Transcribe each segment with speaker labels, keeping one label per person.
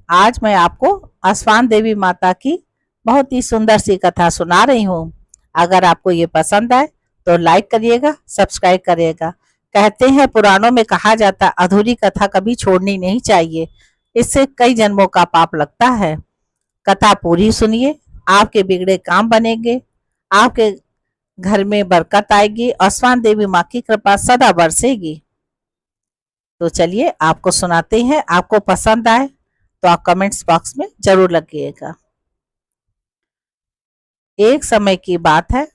Speaker 1: आज मैं आपको आसवान देवी माता की बहुत ही सुंदर सी कथा सुना रही हूँ। अगर आपको ये पसंद आए तो लाइक करिएगा, सब्सक्राइब करिएगा। कहते हैं पुराणों में कहा जाता अधूरी कथा कभी छोड़नी नहीं चाहिए, इससे कई जन्मों का पाप लगता है। कथा पूरी सुनिए, आपके बिगड़े काम बनेंगे, आपके घर में बरकत आएगी, आसवान देवी माँ की कृपा सदा बरसेगी। तो चलिए आपको सुनाते हैं। आपको पसंद आए तो आप कमेंट्स बॉक्स में जरूर लिखिएगा। एक समय की बात है,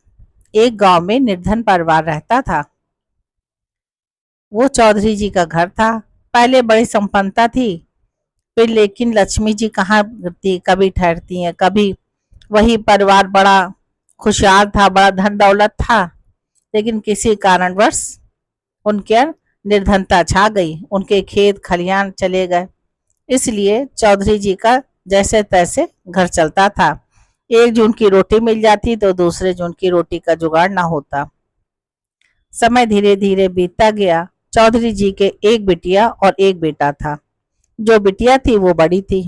Speaker 1: एक गांव में निर्धन परिवार रहता था। वो चौधरी जी का घर था। पहले बड़ी संपन्नता थी, फिर लेकिन लक्ष्मी जी कहाँ गिरती, कभी ठहरती हैं, कभी वही परिवार बड़ा खुशहाल था, बड़ा धन दौलत था, लेकिन किसी कारणवश उनके निर्धनता छा गई, उनके खेत खलियान चले गए। इसलिए चौधरी जी का जैसे तैसे घर चलता था। एक जून की रोटी मिल जाती तो दूसरे जून की रोटी का जुगाड़ ना होता। समय धीरे धीरे बीतता गया। चौधरी जी के एक बिटिया और एक बेटा था। जो बिटिया थी वो बड़ी थी।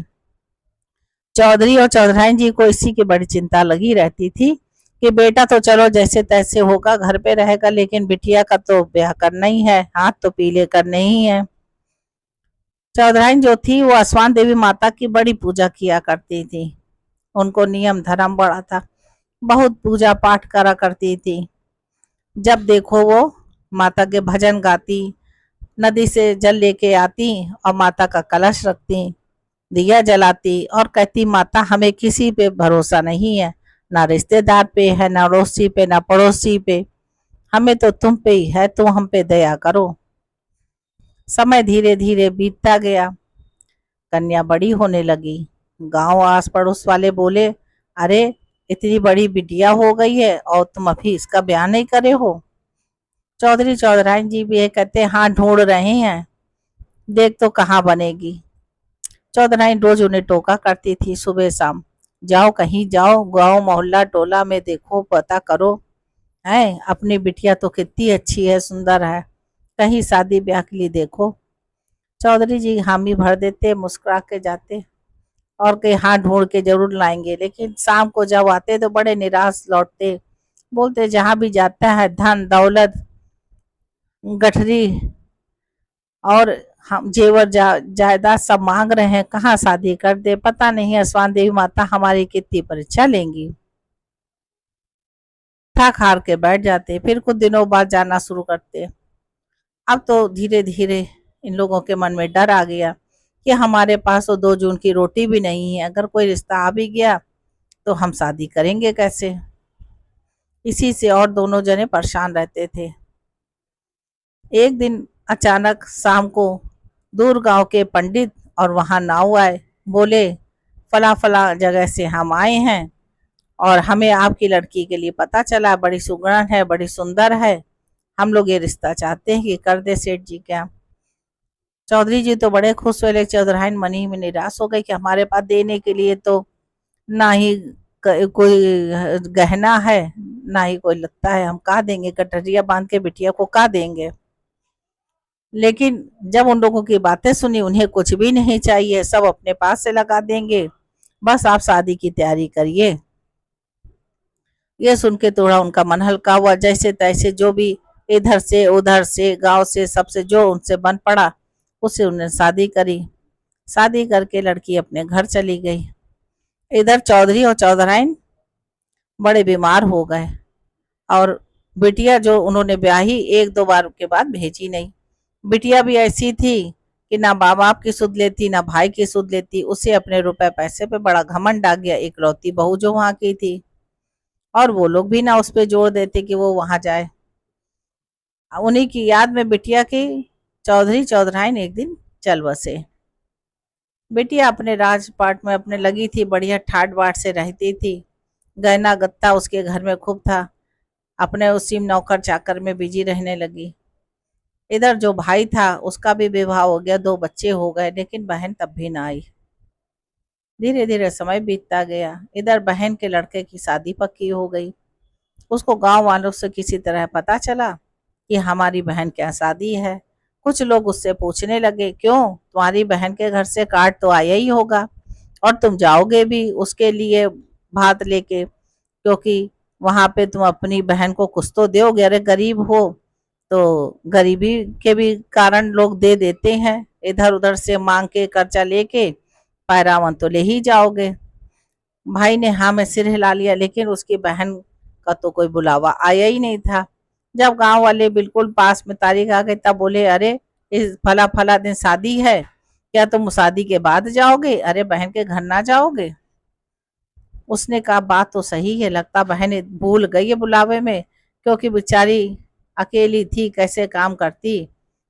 Speaker 1: चौधरी और चौधराइन जी को इसी की बड़ी चिंता लगी रहती थी कि बेटा तो चलो जैसे तैसे होगा, घर पे रहेगा, लेकिन बिटिया का तो ब्याह करना ही है, हाथ तो पीले करने ही है। चौधराइन जो थी वो आसवान देवी माता की बड़ी पूजा किया करती थी। उनको नियम धर्म बड़ा था, बहुत पूजा पाठ करा करती थी। जब देखो वो माता के भजन गाती, नदी से जल लेके आती और माता का कलश रखती, दिया जलाती और कहती माता हमें किसी पे भरोसा नहीं है, ना रिश्तेदार पे है, ना अड़ोसी पे, ना पड़ोसी पे, हमें तो तुम पे ही है, तुम हम पे दया करो। समय धीरे धीरे बीतता गया। कन्या बड़ी होने लगी। गांव आस पड़ोस वाले बोले, अरे इतनी बड़ी बिटिया हो गई है और तुम अभी इसका ब्याह नहीं करे हो। चौधरी चौधराइन जी भी ये कहते, हाँ ढूंढ रहे हैं, देख तो कहाँ बनेगी। चौधराइन रोज उन्हें टोका करती थी, सुबह शाम, जाओ कहीं जाओ, गांव मोहल्ला टोला में देखो, पता करो, है अपनी बिटिया तो कितनी अच्छी है, सुंदर है, कहीं शादी ब्याह के लिए देखो। चौधरी जी हामी भर देते, मुस्कुरा के जाते और कहीं हाँ ढूंढ के जरूर लाएंगे, लेकिन शाम को जब आते तो बड़े निराश लौटते। बोलते जहां भी जाता है धन दौलत गठरी और हम जेवर जायदाद सब मांग रहे हैं, कहाँ शादी कर दे, पता नहीं आसवान देवी माता हमारी कितनी परीक्षा लेंगी। थक हार के बैठ जाते, फिर कुछ दिनों बाद जाना शुरू करते। अब तो धीरे धीरे इन लोगों के मन में डर आ गया कि हमारे पास तो 2 जून की रोटी भी नहीं है, अगर कोई रिश्ता आ भी गया तो हम शादी करेंगे कैसे। इसी से और दोनों जने परेशान रहते थे। एक दिन अचानक शाम को दूर गांव के पंडित और वहां नाव आए। बोले फला फला जगह से हम आए हैं और हमें आपकी लड़की के लिए पता चला, बड़ी सुगरण है, बड़ी सुंदर है, हम लोग ये रिश्ता चाहते हैं कि कर दे सेठ जी क्या। चौधरी जी तो बड़े खुश हुए, लेकिन चौधराइन मन ही में निराश हो गई कि हमारे पास देने के लिए तो ना ही कोई गहना है, ना ही कोई लगता है, हम कहा देंगे, कटरिया बांध के बिटिया को कहा देंगे। लेकिन जब उन लोगों की बातें सुनी, उन्हें कुछ भी नहीं चाहिए, सब अपने पास से लगा देंगे, बस आप शादी की तैयारी करिए। ये सुन के थोड़ा उनका मन हल्का हुआ। जैसे तैसे जो भी इधर से उधर से गांव से सबसे जो उनसे बन पड़ा उससे उन्हें शादी करी। शादी करके लड़की अपने घर चली गई। इधर चौधरी और चौधराइन बड़े बीमार हो गए और बिटिया जो उन्होंने ब्याही 1-2 बार के बाद भेजी नहीं। बिटिया भी ऐसी थी कि ना माँ बाप की सुध लेती, ना भाई की सुध लेती, उसे अपने रुपए पैसे पे बड़ा घमंड आ गया, इकलौती बहू जो वहां की थी, और वो लोग भी ना उस पर जोर देते कि वो वहां जाए। उन्हीं की याद में बिटिया की चौधरी चौधराइन एक दिन चल बसे। बिटिया अपने राजपाट में अपने लगी थी, बढ़िया ठाट बाट से रहती थी, गहना गत्ता उसके घर में खूब था, अपने उसी नौकर चाकर में बिजी रहने लगी। इधर जो भाई था उसका भी विवाह हो गया, 2 बच्चे हो गए, लेकिन बहन तब भी ना आई। धीरे धीरे समय बीतता गया। इधर बहन के लड़के की शादी पक्की हो गई। उसको गांव वालों से किसी तरह पता चला कि हमारी बहन क्या शादी है, कुछ लोग उससे पूछने लगे, क्यों, तुम्हारी बहन के घर से कार्ड तो आया ही होगा और तुम जाओगे भी उसके लिए भात लेके, क्योंकि वहां पे तुम अपनी बहन को कुछ तो दोगे। अरे गरीब हो तो गरीबी के भी कारण लोग दे देते हैं, इधर उधर से मांग के कर्जा लेके पैरावन तो ले ही जाओगे। भाई ने हाँ में सिर हिला लिया, लेकिन उसकी बहन का तो कोई बुलावा आया ही नहीं था। जब गांव वाले बिल्कुल पास में तारीख आ गई तब बोले, अरे इस फला फला दिन शादी है, क्या तुम शादी के बाद जाओगे, अरे बहन के घर ना जाओगे। उसने कहा, बात तो सही है, लगता बहन भूल गई है बुलावे में, क्योंकि बेचारी अकेली थी, कैसे काम करती,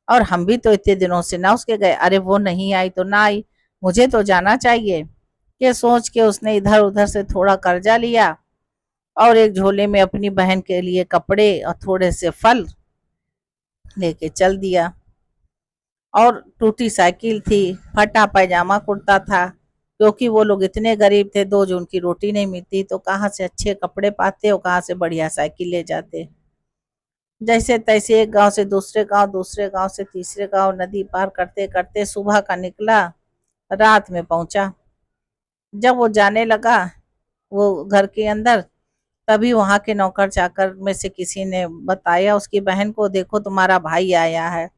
Speaker 1: और हम भी तो इतने दिनों से ना उसके गए, अरे वो नहीं आई तो ना आई, मुझे तो जाना चाहिए। ये सोच के उसने इधर उधर से थोड़ा कर्जा लिया और एक झोले में अपनी बहन के लिए कपड़े और थोड़े से फल लेके चल दिया। और टूटी साइकिल थी, फटा पैजामा कुर्ता था, क्योंकि वो लोग इतने गरीब थे, दो जून की रोटी नहीं मिलती तो कहाँ से अच्छे कपड़े पाते और कहाँ से बढ़िया साइकिल ले जाते। जैसे तैसे एक गांव से दूसरे गांव, दूसरे गांव से तीसरे गांव नदी पार करते करते सुबह का निकला, रात में पहुंचा। जब वो जाने लगा वो घर के अंदर, तभी वहां के नौकर चाकर में से किसी ने बताया उसकी बहन को, देखो तुम्हारा भाई आया है।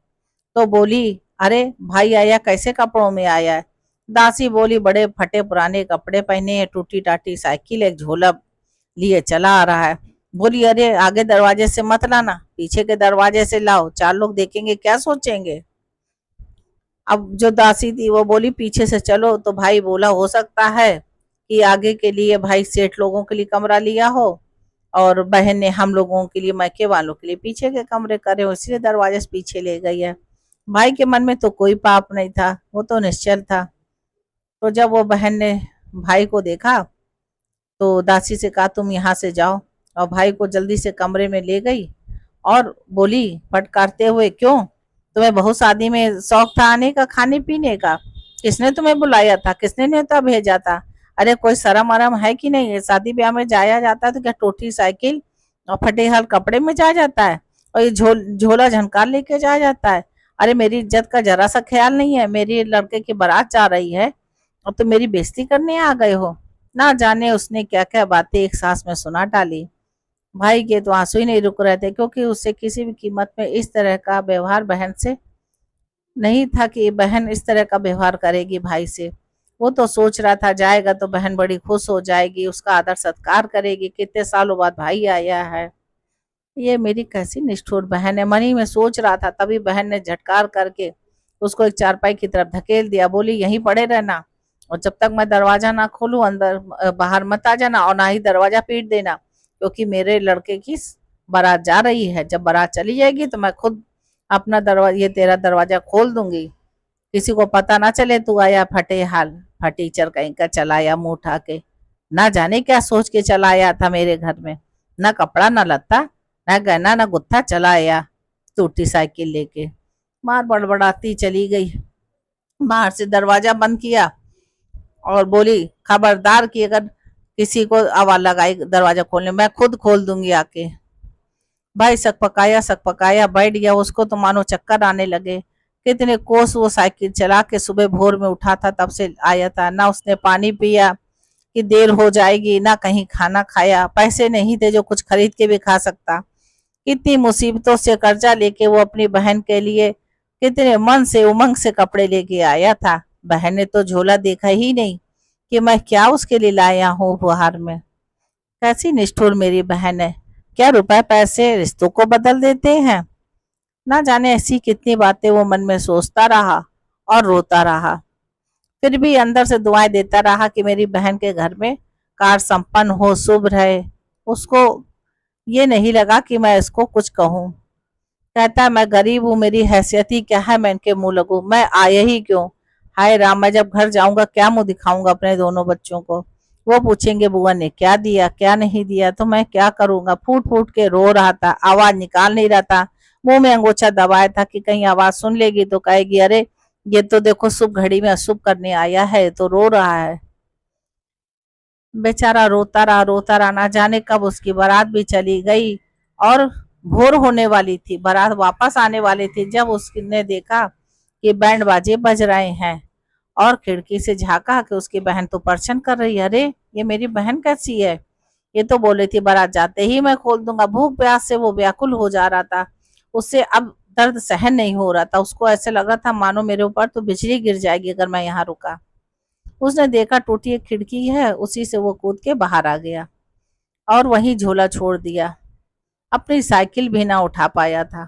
Speaker 1: तो बोली, अरे भाई आया, कैसे कपड़ों में आया है। दासी बोली, बड़े फटे पुराने कपड़े पहने हैं, टूटी टाटी साइकिल, एक झोला लिए चला आ रहा है। बोली, अरे आगे दरवाजे से मत लाना, पीछे के दरवाजे से लाओ, चार लोग देखेंगे क्या सोचेंगे। अब जो दासी थी वो बोली, पीछे से चलो। तो भाई बोला, हो सकता है कि आगे के लिए भाई सेठ लोगों के लिए कमरा लिया हो और बहन ने हम लोगों के लिए, मैके वालों के लिए पीछे के कमरे करे हो, इसलिए दरवाजे से पीछे ले गई है। भाई के मन में तो कोई पाप नहीं था, वो तो निश्चल था। तो जब वो बहन ने भाई को देखा तो दासी से कहा, तुम यहाँ से जाओ, और भाई को जल्दी से कमरे में ले गई और बोली फटकारते हुए, क्यों, तुम्हें बहुत शादी में शौक था आने का, खाने पीने का, किसने तुम्हें बुलाया था, किसने न्योता भेजा था। अरे कोई शर्म आराम है कि नहीं है, शादी ब्याह में जाया जाता है तो क्या टूटी साइकिल और फटे हाल कपड़े में जाया जाता है, और ये झोला झनकार लेके जाया जाता है। अरे मेरी इज्जत का जरा सा ख्याल नहीं है, मेरी लड़के की बारात जा रही है और तुम मेरी बेइज्जती करने आ गए हो। ना जाने उसने क्या क्या बातें एक सांस में सुना डाली। भाई के तो आंसू ही नहीं रुक रहे थे, क्योंकि उससे किसी भी कीमत में इस तरह का व्यवहार बहन से नहीं था कि बहन इस तरह का व्यवहार करेगी भाई से। वो तो सोच रहा था जाएगा तो बहन बड़ी खुश हो जाएगी, उसका आदर सत्कार करेगी, कितने सालों बाद भाई आया है, ये मेरी कैसी निष्ठुर बहन है, मन ही में सोच रहा था। तभी बहन ने झटकार करके उसको एक चारपाई की तरफ धकेल दिया, बोली, यहीं पड़े रहना और जब तक मैं दरवाजा ना खोलूं अंदर बाहर मत आ जाना, और ना ही दरवाजा पीट देना, क्योंकि मेरे लड़के की बारात जा रही है, जब बारात चली जाएगी तो मैं खुद अपना दरवाजा, ये तेरा दरवाजा खोल दूंगी, किसी को पता ना चले तू आया फटे हाल फटीचर कहीं का चलाया मुंह उठा के। ना जाने क्या सोच के चला आया था मेरे घर में, ना कपड़ा ना लत्ता ना गहना ना गुत्था, चला आया टूटी साइकिल लेके। मार बड़बड़ाती चली गई, बाहर से दरवाजा बंद किया और बोली, खबरदार कि अगर किसी को आवाज लगाई दरवाजा खोलने, मैं खुद खोल दूंगी आके। भाई सक पकाया बैठ गया, उसको तो मानो चक्कर आने लगे। कितने कोस वो साइकिल चला के सुबह भोर में उठा था, तब से आया था, ना उसने पानी पिया कि देर हो जाएगी, ना कहीं खाना खाया, पैसे नहीं थे जो कुछ खरीद के भी खा सकता। कितनी मुसीबतों से कर्जा लेके वो अपनी बहन के लिए कितने मन से उमंग से कपड़े लेके आया था। बहन ने तो झोला देखा ही नहीं कि मैं क्या उसके लिए लाया हूँ उपहार में। कैसी निष्ठुर मेरी बहन है, क्या रुपए पैसे रिश्तों को बदल देते हैं। ना जाने ऐसी कितनी बातें वो मन में सोचता रहा और रोता रहा। फिर भी अंदर से दुआएं देता रहा कि मेरी बहन के घर में कार संपन्न हो, शुभ रहे। उसको ये नहीं लगा कि मैं इसको कुछ कहूं। कहता, मैं गरीब हूँ, मेरी हैसियत ही क्या है, मैं इनके मुंह लगूं, मैं आया ही क्यों। हाय राम, मैं जब घर जाऊंगा क्या मुंह दिखाऊंगा अपने दोनों बच्चों को। वो पूछेंगे बुआ ने क्या दिया क्या नहीं दिया, तो मैं क्या करूंगा। फूट फूट के रो रहा था, आवाज निकाल नहीं रहा था, मुंह में अंगोछा दबाया था कि कहीं आवाज सुन लेगी तो कहेगी, अरे ये तो देखो शुभ घड़ी में अशुभ करने आया है, तो रो रहा है। बेचारा रोता रहा, ना जाने कब उसकी बारात भी चली गई और भोर होने वाली थी, बारात वापस आने वाली थी, जब उसने देखा कि बैंड बाजे बज रहे हैं और खिड़की से झांका कि उसकी बहन तो परछन कर रही है। अरे ये मेरी बहन कैसी है, ये तो बोले थी बारात जाते ही मैं खोल दूंगा। भूख प्यास से वो व्याकुल हो जा रहा था, उससे अब दर्द सहन नहीं हो रहा था। उसको ऐसे लग रहा था मानो मेरे ऊपर तो बिजली गिर जाएगी अगर मैं यहाँ रुका। उसने देखा टूटी एक खिड़की है, उसी से वो कूद के बाहर आ गया और वहीं झोला छोड़ दिया। अपनी साइकिल भी ना उठा पाया था।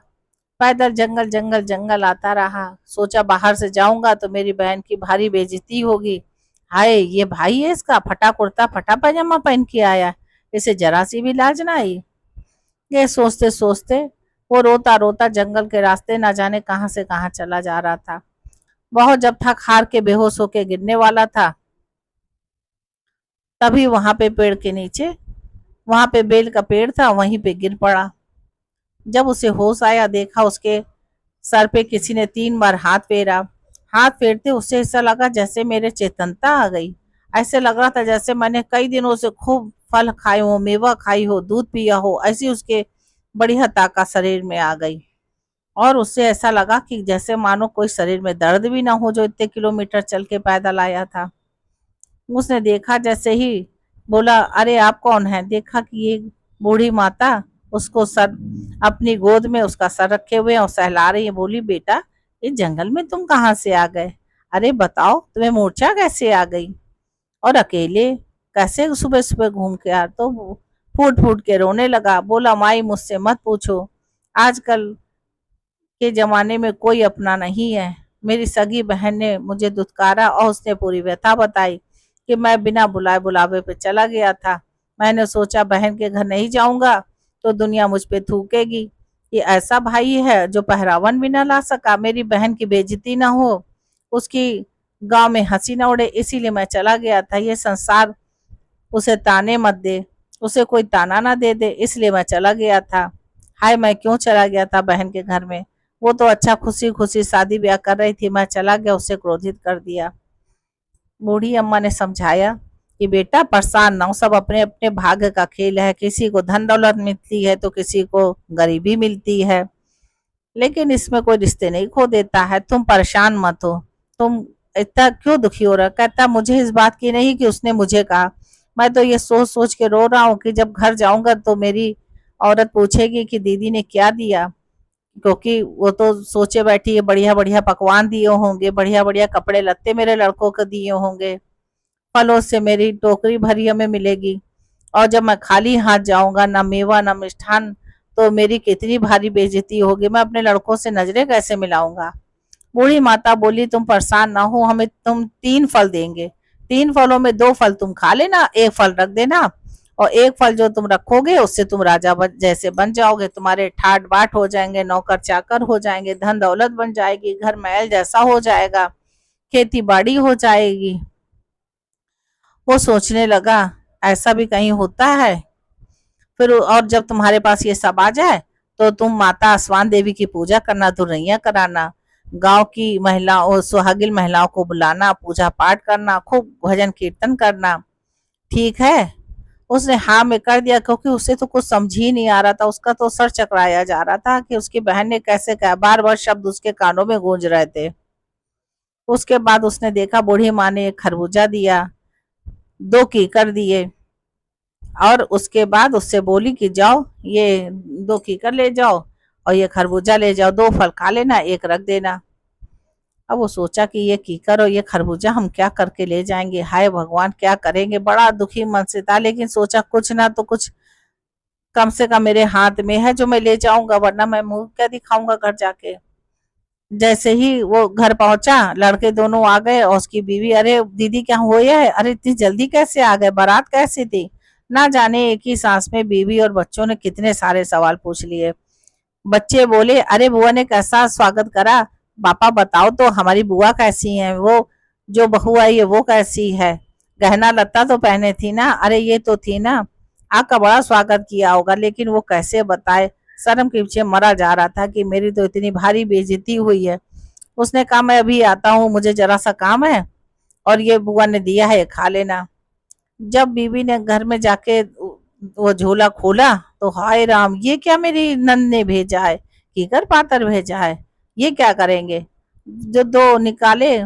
Speaker 1: पैदल जंगल जंगल जंगल आता रहा। सोचा बाहर से जाऊंगा तो मेरी बहन की भारी बेइज्जती होगी। हाय ये भाई है इसका, फटा कुर्ता फटा पैजामा पहन के आया, इसे जरा सी भी लाज ना आई। ये सोचते सोचते वो रोता रोता जंगल के रास्ते ना जाने कहां से कहां चला जा रहा था। बहुत जब थक हार के बेहोश होके गिरने वाला था, तभी वहां पे पेड़ के नीचे, वहां पे बेल का पेड़ था, वहीं पे गिर पड़ा। जब उसे होश आया, देखा उसके सर पे किसी ने 3 बार हाथ फेरा। हाथ फेरते उसे ऐसा लगा जैसे मेरे चेतनता आ गई। ऐसे लग रहा था जैसे मैंने कई दिनों से खूब फल खाए हो, मेवा खाई हो, दूध पिया हो, ऐसी उसके बढ़िया ताकत शरीर में आ गई। और उससे ऐसा लगा कि जैसे मानो कोई शरीर में दर्द भी ना हो, जो इतने किलोमीटर चल के पैदल आया था। उसने देखा जैसे ही, बोला अरे आप कौन है। देखा कि ये बूढ़ी माता उसको सर, अपनी गोद में उसका सर रखे हुए और सहला रही है। बोली बेटा इस जंगल में तुम कहाँ से आ गए, अरे बताओ तुम्हें मूर्छा कैसे आ गई, और अकेले कैसे सुबह सुबह घूम के आ। तो फूट फूट के रोने लगा। बोला माई मुझसे मत पूछो, आजकल के जमाने में कोई अपना नहीं है। मेरी सगी बहन ने मुझे दुत्कारा और उसने पूरी व्यथा बताई कि मैं बिना बुलाए बुलावे पे चला गया था। मैंने सोचा बहन के घर नहीं जाऊंगा तो दुनिया मुझ पे थूकेगी। ये ऐसा भाई है जो पहरावन भी ना ला सका, मेरी बहन की बेइज्जती ना हो, उसकी गांव में हंसी ना उड़े, इसीलिए मैं चला गया था। ये संसार उसे ताने मत दे, उसे कोई ताना ना दे दे, इसलिए मैं चला गया था। हाय मैं क्यों चला गया था बहन के घर में, वो तो अच्छा खुशी खुशी शादी ब्याह कर रही थी, मैं चला गया उसे क्रोधित कर दिया। बूढ़ी अम्मा ने समझाया कि बेटा परेशान ना हो, सब अपने अपने भाग्य का खेल है, किसी को धन दौलत मिलती है तो किसी को गरीबी मिलती है, लेकिन इसमें कोई रिश्ते नहीं खो देता है। तुम परेशान मत हो, तुम इतना क्यों दुखी हो रहा। कहता मुझे इस बात की नहीं कि उसने मुझे कहा, मैं तो ये सोच सोच के रो रहा हूँ कि जब घर जाऊंगा तो मेरी औरत पूछेगी कि दीदी ने क्या दिया, क्योंकि वो तो सोचे बैठी है बढ़िया बढ़िया पकवान दिए होंगे, बढ़िया बढ़िया कपड़े लत्ते मेरे लड़कों को दिए होंगे, फलों से मेरी टोकरी भरी हमें मिलेगी, और जब मैं खाली हाथ जाऊंगा, ना मेवा ना मिष्ठान, तो मेरी कितनी भारी बेइज्जती होगी, मैं अपने लड़कों से नजरें कैसे मिलाऊंगा। बूढ़ी माता बोली तुम परेशान ना हो, हमें तुम 3 फल देंगे, 3 फलों में 2 फल तुम खा लेना, एक फल रख देना, और एक फल जो तुम रखोगे उससे तुम राजा जैसे बन जाओगे, तुम्हारे ठाट बाट हो जाएंगे, नौकर चाकर हो जाएंगे, धन दौलत बन जाएगी, घर महल जैसा हो जाएगा, खेती बाड़ी हो जाएगी। वो सोचने लगा ऐसा भी कहीं होता है। फिर और जब तुम्हारे पास ये सब आ जाए तो तुम माता आसवान देवी की पूजा करना, धुरैया कराना, गांव की महिलाओं सुहागिन महिलाओं को बुलाना, पूजा पाठ करना, खूब भजन कीर्तन करना, ठीक है। उसने हाँ में कर दिया, क्योंकि उसे तो कुछ समझ ही नहीं आ रहा था। उसका तो सर चकराया जा रहा था कि उसकी बहन ने कैसे कहा, बार बार शब्द उसके कानों में गूंज रहे थे। उसके बाद उसने देखा बूढ़ी माँ ने एक खरबूजा दिया, 2 कीकर दिए, और उसके बाद उससे बोली कि जाओ ये 2 कीकर ले जाओ और ये खरबूजा ले जाओ, 2 फल खा लेना, एक रख देना। अब वो सोचा कि ये कीकर और ये खरबूजा हम क्या करके ले जाएंगे, हाय भगवान क्या करेंगे, बड़ा दुखी मन से था, लेकिन सोचा कुछ ना तो कुछ कम से कम मेरे हाथ में है जो मैं ले जाऊंगा, वरना मैं मुंह क्या दिखाऊंगा घर जाके। जैसे ही वो घर पहुंचा, लड़के दोनों आ गए और उसकी बीवी, अरे दीदी क्या हुआ है, अरे इतनी जल्दी कैसे आ गए, बारात कैसी थी। ना जाने एक ही सांस में बीवी और बच्चों ने कितने सारे सवाल पूछ लिए। बच्चे बोले अरे बुआ ने कैसा स्वागत करा, पापा बताओ तो हमारी बुआ कैसी है, वो जो बहू आई है वो कैसी है, गहना लत्ता तो पहने थी ना, अरे ये तो थी ना, आपका बड़ा स्वागत किया होगा, लेकिन वो कैसे बताए, शर्म के पीछे मरा जा रहा था कि मेरी तो इतनी भारी बेइज्जती हुई है। उसने कहा मैं अभी आता हूँ, मुझे जरा सा काम है, और ये बुआ ने दिया है खा लेना। जब बीवी ने घर में जाके वो झोला खोला तो हाय राम, ये क्या मेरी नंद ने भेजा है, कीकर पातर भेजा है, ये क्या करेंगे। जो दो निकाले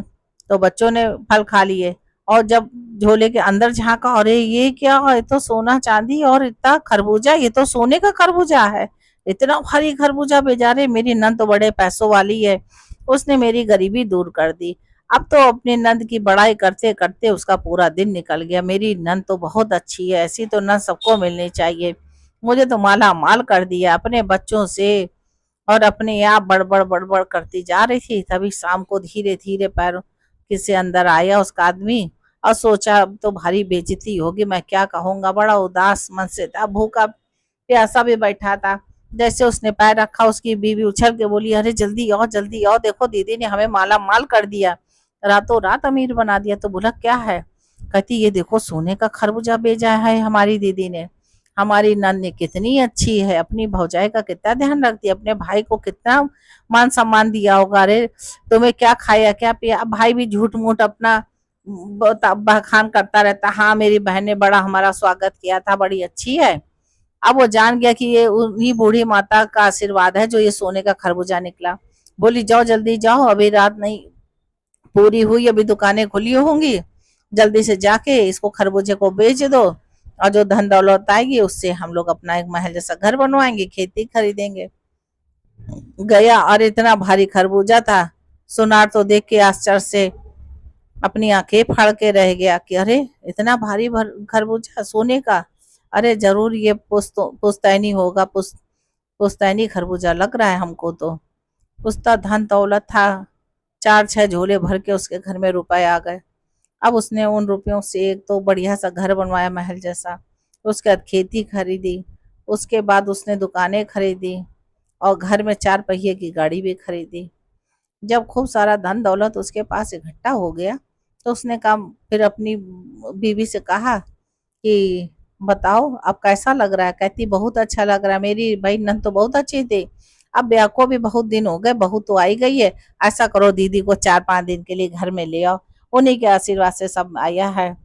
Speaker 1: तो बच्चों ने फल खा लिए, और जब झोले के अंदर झांका, अरे ये क्या है, ये तो सोना चांदी और इतना खरबूजा, ये तो सोने का खरबूजा है, इतना भारी खरबूजा भेजा रे, मेरी नंद तो बड़े पैसों वाली है, उसने मेरी गरीबी दूर कर दी। अब तो अपनी नंद की बड़ाई करते करते उसका पूरा दिन निकल गया। मेरी नंद तो बहुत अच्छी है, ऐसी तो नंद सबको मिलनी चाहिए, मुझे तो माला माल कर दिया अपने बच्चों से। और अपने आप बड़बड़ बड़बड़ करती जा रही थी, तभी शाम को धीरे धीरे पैर किसी अंदर आया उसका आदमी, और सोचा अब तो भारी बेइज्जती होगी, मैं क्या कहूंगा, बड़ा उदास मन से था, भूखा प्यासा भी बैठा था। जैसे उसने पैर रखा, उसकी बीवी उछल के बोली, अरे जल्दी आओ, देखो दीदी ने हमें माला माल कर दिया, रातों रात अमीर बना दिया। तो बोला क्या है, कहती ये देखो सोने का खरबूजा भेजा है हमारी दीदी ने, हमारी नंद ने कितनी अच्छी है, अपनी भौजाई का कितना ध्यान रखती है, अपने भाई को कितना मान सम्मान दिया होगा। अरे तुम्हें क्या खाया क्या पिया। अब भाई भी झूठ मूठ अपना बखान करता रहता, हाँ मेरी बहन ने बड़ा हमारा स्वागत किया था, बड़ी अच्छी है। अब वो जान गया कि ये उन्हीं बूढ़ी माता का आशीर्वाद है जो ये सोने का खरबूजा निकला। बोली जाओ जल्दी जाओ, अभी रात नहीं पूरी हुई, अभी दुकानें खुली होंगी, जल्दी से जाके इसको खरबूजे को बेच दो, और जो धन दौलत आएगी उससे हम लोग अपना एक महल जैसा घर बनवाएंगे, खेती खरीदेंगे। गया और इतना भारी खरबूजा था, सुनार तो देख के आश्चर्य से अपनी आंखें फाड़ के रह गया कि अरे इतना भारी खरबूजा सोने का, अरे जरूर ये पुश्तैनी होगा, पुश्तैनी खरबूजा लग रहा है हमको तो। उसका धन दौलत था, 4-6 झोले भर के उसके घर में रुपए आ गए। अब उसने उन रुपयों से एक तो बढ़िया सा घर बनवाया महल जैसा, उसके बाद खेती खरीदी, उसके बाद उसने दुकानें खरीदी, और घर में 4 पहिए की गाड़ी भी खरीदी। जब खूब सारा धन दौलत उसके पास इकट्ठा हो गया तो उसने कहा, फिर अपनी बीवी से कहा कि बताओ अब कैसा लग रहा है। कहती बहुत अच्छा लग रहा है, मेरी भाई नंद तो बहुत अच्छी थी, अब ब्याह को भी बहुत दिन हो गए, बहू तो आई गई है, ऐसा करो दीदी को 4-5 दिन के लिए घर में ले आओ, उन्हीं के आशीर्वाद से सब आया है।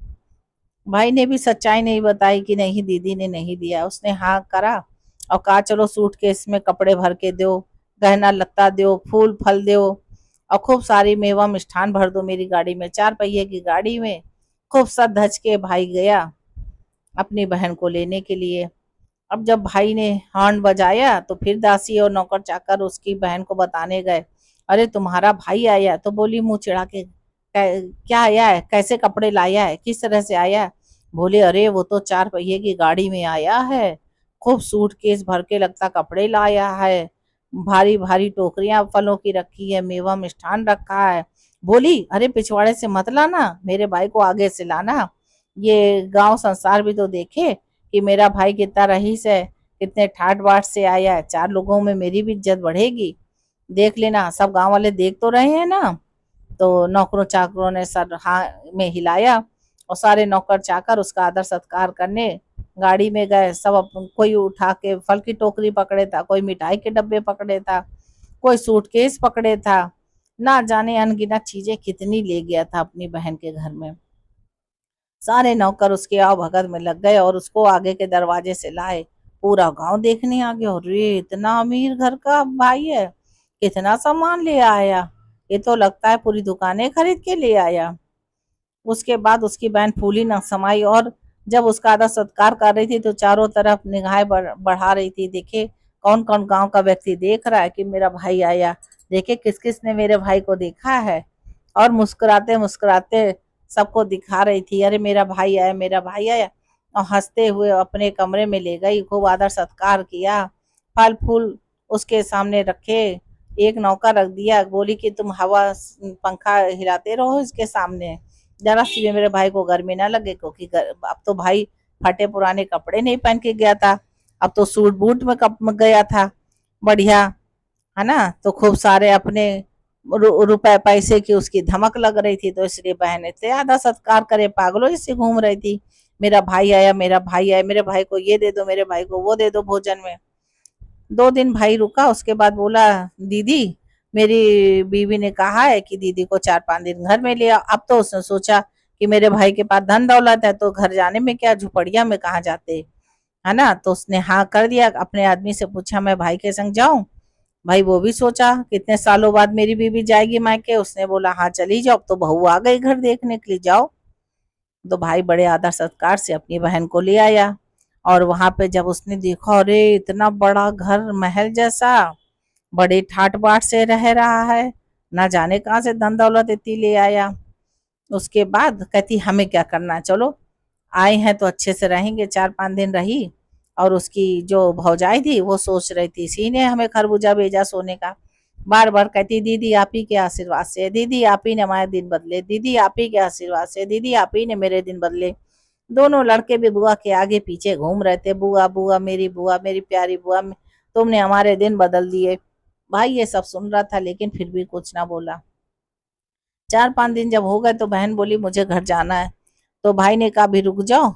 Speaker 1: भाई ने भी सच्चाई नहीं बताई कि नहीं दीदी ने नहीं दिया, उसने हाँ करा और कहा चलो सूटकेस में कपड़े भर के दो, गहना लत्ता दो, फूल फल दो, और खूब सारी मेवा मिष्ठान भर दो मेरी गाड़ी में, 4 पहिए की गाड़ी में। खूब सज धज के भाई गया अपनी बहन को लेने के लिए। अब जब भाई ने हॉर्न बजाया तो फिर दासी और नौकर चाकर उसकी बहन को बताने गए, अरे तुम्हारा भाई आया। तो बोली मुंह चिढ़ा के, क्या आया है, कैसे कपड़े लाया है, किस तरह से आया है?" बोले अरे वो तो 4 पहिए की गाड़ी में आया है, खूब सूटकेस भर के लगता कपड़े लाया है, भारी भारी टोकरियां फलों की रखी है, मेवा मिष्ठान रखा है। बोली अरे पिछवाड़े से मत लाना, मेरे भाई को आगे से लाना, ये गांव संसार भी तो देखे कि मेरा भाई कितना रईस है, कितने ठाट बाट से आया है, 4 लोगों में मेरी भी इज्जत बढ़ेगी, देख लेना, सब गांव वाले देख तो रहे हैं ना। तो नौकरों चाकरों ने सर हाँ में हिलाया, और सारे नौकर चाकर उसका आदर सत्कार करने गाड़ी में गए। सब कोई उठा के फल की टोकरी पकड़े था, कोई मिठाई के डब्बे पकड़े था, कोई सूटकेस पकड़े था, ना जाने अनगिनत चीजें कितनी ले गया था अपनी बहन के घर में। सारे नौकर उसके आओ भगत में लग गए और उसको आगे के दरवाजे से लाए। पूरा गांव देखने आ गया, अरे इतना अमीर घर का भाई है, कितना सामान ले आया, ये तो लगता है पूरी दुकानें खरीद के ले आया। उसके बाद उसकी बहन फूली न समाई, और जब उसका आदर सत्कार कर रही थी तो चारों तरफ निगाहें बढ़ा रही थी, देखे कौन कौन गांव का व्यक्ति देख रहा है कि मेरा भाई आया, देखे किस किस ने मेरे भाई को देखा है। और मुस्कुराते मुस्कुराते सबको दिखा रही थी, अरे मेरा भाई आया, मेरा भाई आया। और हंसते हुए अपने कमरे में ले गई, खूब आदर सत्कार किया, फल फूल उसके सामने रखे, एक नौका रख दिया, बोली कि तुम हवा पंखा हिलाते रहो इसके सामने, जरा सी भी मेरे भाई को गर्मी ना लगे, क्योंकि अब तो भाई फटे पुराने कपड़े नहीं पहन के गया था, अब तो सूट बूट में कप में गया था बढ़िया, है ना। तो खूब सारे अपने रुपए पैसे की उसकी धमक लग रही थी, तो इसलिए बहन इतने आधा सत्कार करे पागलों जैसे घूम रही थी, मेरा भाई आया, मेरा भाई आया, मेरे भाई को ये दे दो, मेरे भाई को वो दे दो भोजन में। 2 दिन भाई रुका, उसके बाद बोला दीदी मेरी बीवी ने कहा है कि दीदी को 4-5 दिन घर में लिया। अब तो उसने सोचा कि मेरे भाई के पास धन दौलत है तो घर जाने में क्या, झुपड़िया में कहाँ जाते, है ना। तो उसने हाँ कर दिया, अपने आदमी से पूछा मैं भाई के संग जाऊं। भाई वो भी सोचा कितने सालों बाद मेरी बीवी जाएगी मायके, उसने बोला हाँ चली जाओ, अब तो बहू आ गई घर देखने के लिए, जाओ। तो भाई बड़े आदर सत्कार से अपनी बहन को ले आया। और वहां पे जब उसने देखा, अरे इतना बड़ा घर, महल जैसा, बड़े ठाट बाट से रह रहा है, ना जाने कहाँ से धन दौलत इतनी ले आया। उसके बाद कहती हमें क्या करना है, चलो आए हैं तो अच्छे से रहेंगे। 4-5 दिन रही। और उसकी जो भौजाई थी वो सोच रही थी इसी ने हमें खरबूजा भेजा सोने का। बार बार कहती दीदी आप ही के आशीर्वाद से, दीदी आप ही ने हमारे दिन बदले, दीदी आप ही के आशीर्वाद से, दीदी आप ही ने मेरे दिन बदले। दोनों लड़के भी बुआ के आगे पीछे घूम रहे थे, बुआ बुआ मेरी प्यारी बुआ, तुमने हमारे दिन बदल दिए। भाई ये सब सुन रहा था लेकिन फिर भी कुछ ना बोला। 4-5 दिन जब हो गए तो बहन बोली मुझे घर जाना है। तो भाई ने कहा अभी रुक जाओ,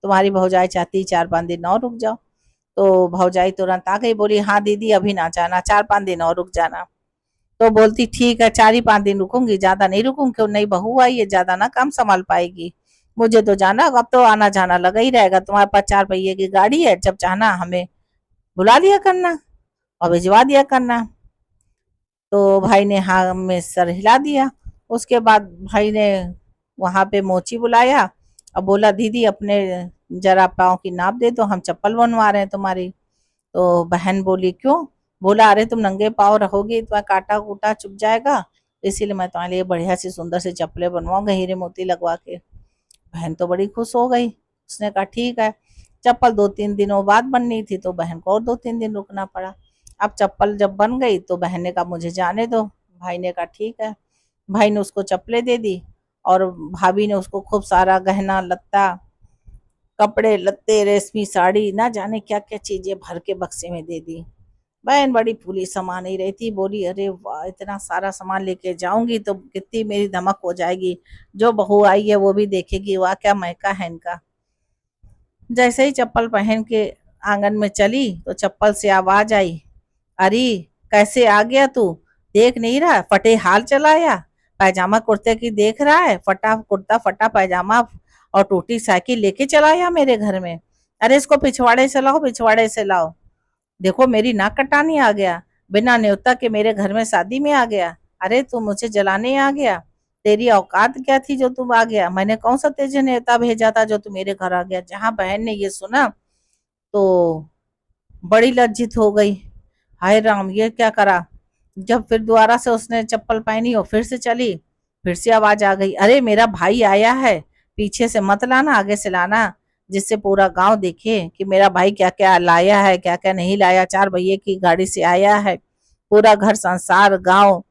Speaker 1: तुम्हारी भौजाई चाहती 4-5 दिन और रुक जाओ। तो भौजाई तुरंत आ गई, बोली हाँ दीदी अभी ना जाना, 4-5 दिन और रुक जाना। तो बोलती ठीक है 4 ही 5 दिन रुकूंगी, ज्यादा नहीं रुकूंगी, क्यों, नई बहू आई है, ज्यादा ना काम संभाल पाएगी। मुझे तो जाना, अब तो आना जाना लगा ही रहेगा, तुम्हारे पास 4 पहिए की गाड़ी है, जब चाहना हमें बुला लिया करना और भिजवा दिया करना। तो भाई ने हाँ में सर हिला दिया। उसके बाद भाई ने वहां पे मोची बुलाया और बोला दीदी अपने जरा पाँव की नाप दे दो, हम चप्पल बनवा रहे हैं तुम्हारी। तो बहन बोली क्यों। बोला अरे तुम नंगे पाँव रहोगी, तुम्हारा कांटा कूटा चुभ जाएगा, इसीलिए मैं तुम्हारे लिए बढ़िया सी सुंदर सी चप्पलें बनवाऊंगा हीरे मोती लगवा के। बहन तो बड़ी खुश हो गई, उसने कहा ठीक है। चप्पल 2-3 दिनों बाद बननी थी तो बहन को और 2-3 दिन रुकना पड़ा। अब चप्पल जब बन गई तो बहन ने कहा मुझे जाने दो। भाई ने कहा ठीक है। भाई ने उसको चप्पलें दे दी और भाभी ने उसको खूब सारा गहना लत्ता, कपड़े लत्ते, रेशमी साड़ी, ना जाने क्या क्या चीजें भर के बक्से में दे दी। बहन बड़ी फूली सामान ही रही थी, बोली अरे वाह इतना सारा सामान लेके जाऊंगी तो कितनी मेरी धमक हो जाएगी, जो बहू आई है वो भी देखेगी वाह क्या महका है इनका। जैसे ही चप्पल पहन के आंगन में चली तो चप्पल से आवाज आई, अरे कैसे आ गया तू, देख नहीं रहा फटे हाल चलाया, पैजामा कुर्ते की देख रहा है, फटा कुर्ता फटा पैजामा और टूटी साइकिल लेके चलाया मेरे घर में। अरे इसको पिछवाड़े से लाओ, पिछवाड़े से लाओ। देखो मेरी नाक कटानी आ गया, बिना न्योता के मेरे घर में शादी में आ गया। अरे तू मुझे जलाने आ गया, तेरी औकात क्या थी जो तू आ गया, मैंने कौन सा तुझे न्योता भेजा था जो तू मेरे घर आ गया। जहां बहन ने ये सुना तो बड़ी लज्जित हो गई, हाय राम ये क्या करा। जब फिर दोबारा से उसने चप्पल पहनी और फिर से चली, फिर से आवाज आ गई, अरे मेरा भाई आया है, पीछे से मत लाना आगे से लाना, जिससे पूरा गांव देखे कि मेरा भाई क्या क्या लाया है क्या क्या नहीं लाया, 4 पहिए की गाड़ी से आया है, पूरा घर संसार गांव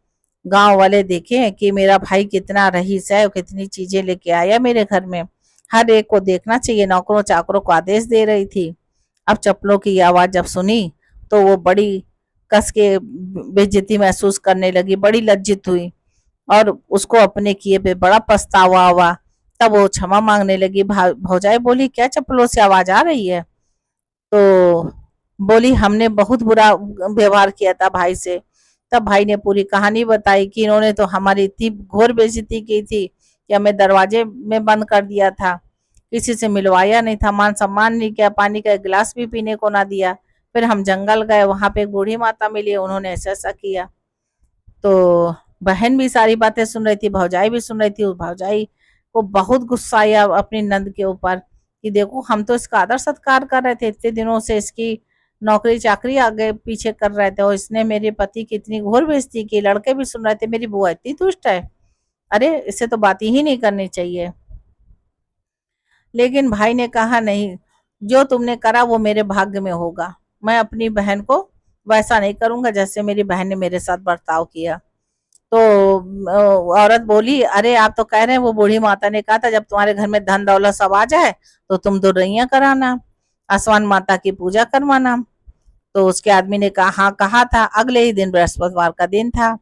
Speaker 1: गांव वाले देखे कि मेरा भाई कितना रईस है, कितनी चीजें लेके आया मेरे घर में, हर एक को देखना चाहिए, नौकरों चाकरों को आदेश दे रही थी। अब चप्पलों की आवाज जब सुनी तो वो बड़ी कस के बेइज्जती महसूस करने लगी, बड़ी लज्जित हुई और उसको अपने किए पे बड़ा पछतावा हुआ। तब वो क्षमा मांगने लगी। भौजाई बोली क्या चप्पलों से आवाज आ रही है। तो बोली हमने बहुत बुरा व्यवहार किया था भाई से। तब भाई ने पूरी कहानी बताई कि इन्होंने तो हमारी इतनी घोर बेइज्जती की थी कि हमें दरवाजे में बंद कर दिया था, किसी से मिलवाया नहीं था, मान सम्मान नहीं किया, पानी का एक गिलास भी पीने को ना दिया। फिर हम जंगल गए, वहां पे एक बूढ़ी माता मिली, उन्होंने ऐसा ऐसा किया। तो बहन भी सारी बातें सुन रही थी, भौजाई भी सुन रही थी। उस भौजाई को बहुत गुस्सा आया अपनी नंद के ऊपर कि देखो हम तो इसका आदर सत्कार कर रहे थे, इतने दिनों से इसकी नौकरी चाकरी आगे पीछे कर रहे थे और इसने मेरे पति की इतनी घोर बेइज्जती की, लड़के भी सुन रहे थे मेरी बुआ इतनी दुष्ट है, अरे इससे तो बात ही नहीं करनी चाहिए। लेकिन भाई ने कहा नहीं, जो तुमने करा वो मेरे भाग्य में होगा, मैं अपनी बहन को वैसा नहीं करूंगा जैसे मेरी बहन ने मेरे साथ बर्ताव किया। तो औरत बोली अरे आप तो कह रहे हैं, वो बूढ़ी माता ने कहा था जब तुम्हारे घर में धन दौलत सब आ जाए तो तुम दुर्रैया कराना, आसमान माता की पूजा करवाना। तो उसके आदमी ने कहा हाँ कहा था। अगले ही दिन बृहस्पतिवार का दिन था।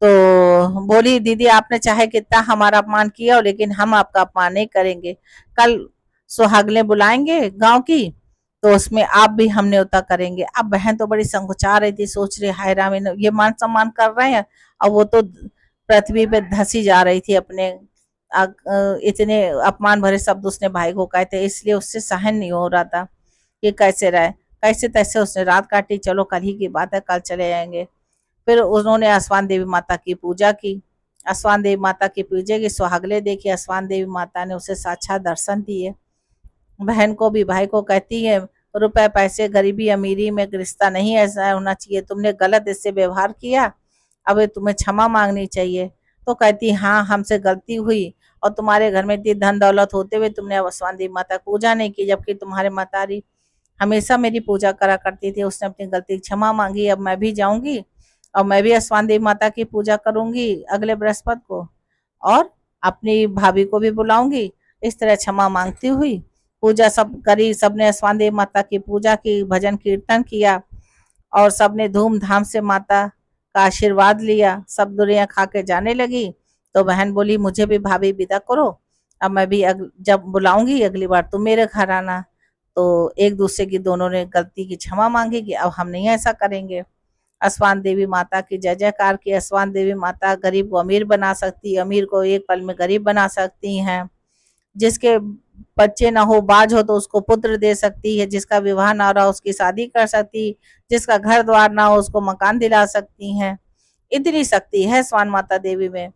Speaker 1: तो बोली दीदी आपने चाहे कितना हमारा अपमान किया हो लेकिन हम आपका अपमान नहीं करेंगे, कल सुहागले बुलाएंगे गांव की, तो उसमें आप भी हम न्योता करेंगे। अब बहन तो बड़ी संकोचा रही थी, सोच रही हाय राम ये मान सम्मान कर रहे हैं, और वो तो पृथ्वी पे धसी जा रही थी अपने इतने अपमान भरे शब्द उसने भाई को कहे थे, इसलिए उससे सहन नहीं हो रहा था। कि कैसे रहे। कैसे तैसे उसने रात काटी, चलो कल ही की बात है, कल चले जाएंगे। फिर उन्होंने आसवान देवी माता की पूजा की। आसवान देवी माता की पूजा की, सुहागले देखी, आसवान देवी माता ने उसे साक्षात दर्शन दिए। बहन को भी, भाई को कहती है, रुपए पैसे गरीबी अमीरी में रिश्ता नहीं ऐसा होना चाहिए, तुमने गलत इससे व्यवहार किया, अब ये तुम्हें क्षमा मांगनी चाहिए। तो कहती हाँ, हमसे गलती हुई, और तुम्हारे घर में इतनी धन दौलत होते हुए तुमने आसवान देवी माता की पूजा नहीं की, जबकि तुम्हारे मातारी हमेशा मेरी पूजा करा करती थी। उसने अपनी गलती की क्षमा मांगी। अब मैं भी जाऊंगी और मैं भी आसवान देवी माता की पूजा करूंगी अगले बृहस्पति को, और अपनी भाभी को भी बुलाऊंगी। इस तरह क्षमा मांगती हुई पूजा सब करी। सबने आसवान देवी माता की पूजा की, भजन कीर्तन किया, और सबने धूमधाम से माता का आशीर्वाद लिया। सब दुनिया खा के जाने लगी। तो बहन बोली, मुझे भी भाभी विदा करो, अब मैं भी जब बुलाऊंगी अगली बार तुम मेरे घर आना। तो एक दूसरे की, दोनों ने गलती की क्षमा मांगी कि अब हम नहीं ऐसा करेंगे। आसवान देवी माता की जय जयकार की। आसवान देवी माता गरीब को अमीर बना सकती, अमीर को एक पल में गरीब बना सकती हैं। जिसके बच्चे ना हो, बाज हो, तो उसको पुत्र दे सकती है। जिसका विवाह ना हो रहा उसकी शादी कर सकती, जिसका घर द्वार ना हो उसको मकान दिला सकती हैं। इतनी शक्ति है स्वान माता देवी में।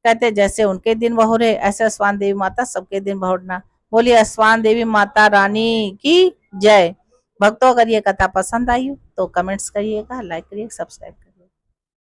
Speaker 1: कहते जैसे उनके दिन बहुरे, ऐसे स्वान देवी माता सबके दिन बहुरना। बोलिए स्वान देवी माता रानी की जय। भक्तों, अगर ये कथा पसंद आई हो तो कमेंट्स करिएगा, लाइक करिए, सब्सक्राइब करिए।